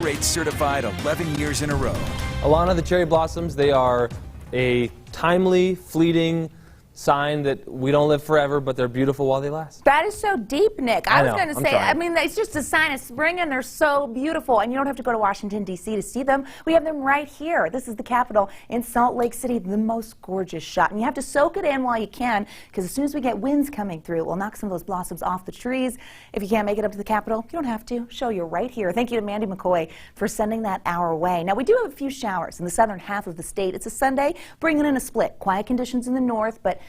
Rate certified 11 years in a row. Alana, the cherry blossoms, they are a timely, fleeting sign that we don't live forever, but they're beautiful while they last. That is so deep, Nick. I was going to say, trying. I mean, it's just a sign of spring, and they're so beautiful. And you don't have to go to Washington, D.C. to see them. We have them right here. This is the Capitol in Salt Lake City, the most gorgeous shot. And you have to soak it in while you can, because as soon as we get winds coming through, it will knock some of those blossoms off the trees. If you can't make it up to the Capitol, you don't have to. Show you right here. Thank you to Mandy McCoy for sending that our way. Now, we do have a few showers in the southern half of the state. It's a Sunday, bringing in a split. Quiet conditions in the north, but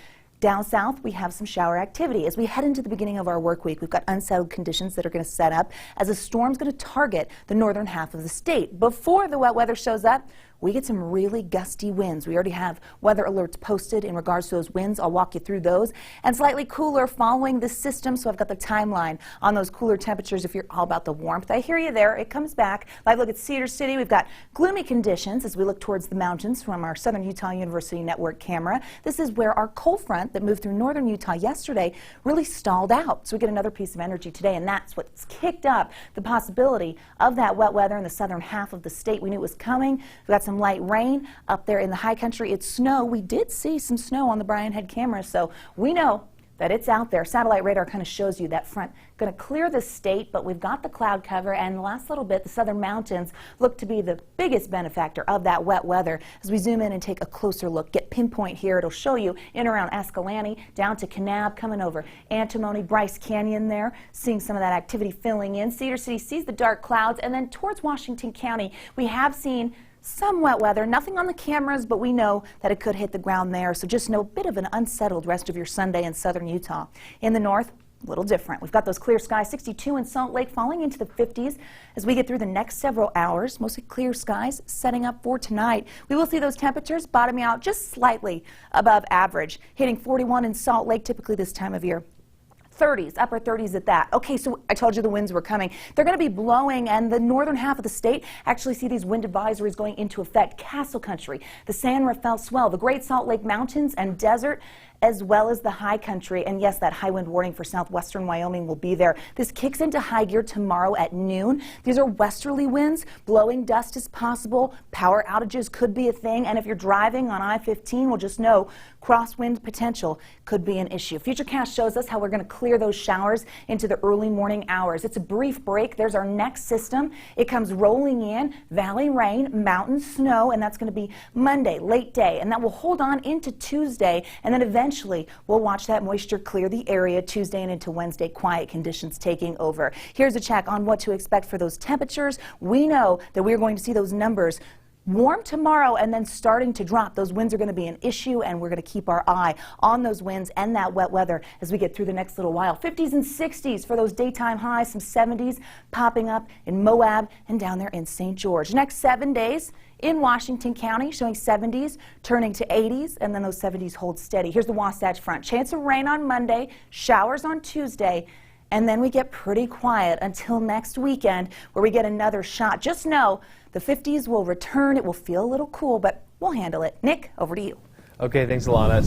down south, we have some shower activity. As we head into the beginning of our work week, we've got unsettled conditions that are going to set up as a storm's going to target the northern half of the state. Before the wet weather shows up, we get some really gusty winds. We already have weather alerts posted in regards to those winds. I'll walk you through those. And slightly cooler following this system, so I've got the timeline on those cooler temperatures if you're all about the warmth. I hear you there. It comes back. Live look at Cedar City. We've got gloomy conditions as we look towards the mountains from our Southern Utah University network camera. This is where our cold front that moved through northern Utah yesterday really stalled out. So we get another piece of energy today, and that's what's kicked up the possibility of that wet weather in the southern half of the state. We knew it was coming. We've got some light rain up there in the high country. It's snow. We did see some snow on the Bryan Head camera, so we know that it's out there. Satellite radar kind of shows you that front going to clear the state, but we've got the cloud cover, and the last little bit, the southern mountains look to be the biggest benefactor of that wet weather. As we zoom in and take a closer look, get pinpoint here, it'll show you in around Escalante, down to Kanab, coming over Antimony, Bryce Canyon there, seeing some of that activity filling in. Cedar City sees the dark clouds, and then towards Washington County, we have seen some wet weather, nothing on the cameras, but we know that it could hit the ground there. So just know a bit of an unsettled rest of your Sunday in southern Utah. In the north, a little different. We've got those clear skies, 62 in Salt Lake, falling into the 50s as we get through the next several hours. Mostly clear skies setting up for tonight. We will see those temperatures bottoming out just slightly above average, hitting 41 in Salt Lake, typically this time of year. 30s, upper 30s at that. Okay, so I told you the winds were coming. They're going to be blowing, and the northern half of the state actually see these wind advisories going into effect. Castle Country, the San Rafael Swell, the Great Salt Lake Mountains and Desert, as well as the high country. And yes, that high wind warning for southwestern Wyoming will be there. This kicks into high gear tomorrow at noon. These are westerly winds. Blowing dust is possible. Power outages could be a thing. And if you're driving on I-15, well, just know crosswind potential could be an issue. Futurecast shows us how we're going to clear those showers into the early morning hours. It's a brief break. There's our next system. It comes rolling in. Valley rain, mountain snow, and that's going to be Monday, late day. And that will hold on into Tuesday, and then eventually we'll watch that moisture clear the area Tuesday and into Wednesday, quiet conditions taking over. Here's a check on what to expect for those temperatures. We know that we're going to see those numbers warm tomorrow and then starting to drop. Those winds are going to be an issue, and we're going to keep our eye on those winds and that wet weather as we get through the next little while. 50s and 60s for those daytime highs, some 70s popping up in Moab and down there in St. George. Next 7 days in Washington County, showing 70s, turning to 80s, and then those 70s hold steady. Here's the Wasatch Front. Chance of rain on Monday, showers on Tuesday, and then we get pretty quiet until next weekend where we get another shot. Just know the 50s will return. It will feel a little cool, but we'll handle it. Nick, over to you. Okay, thanks, Alana.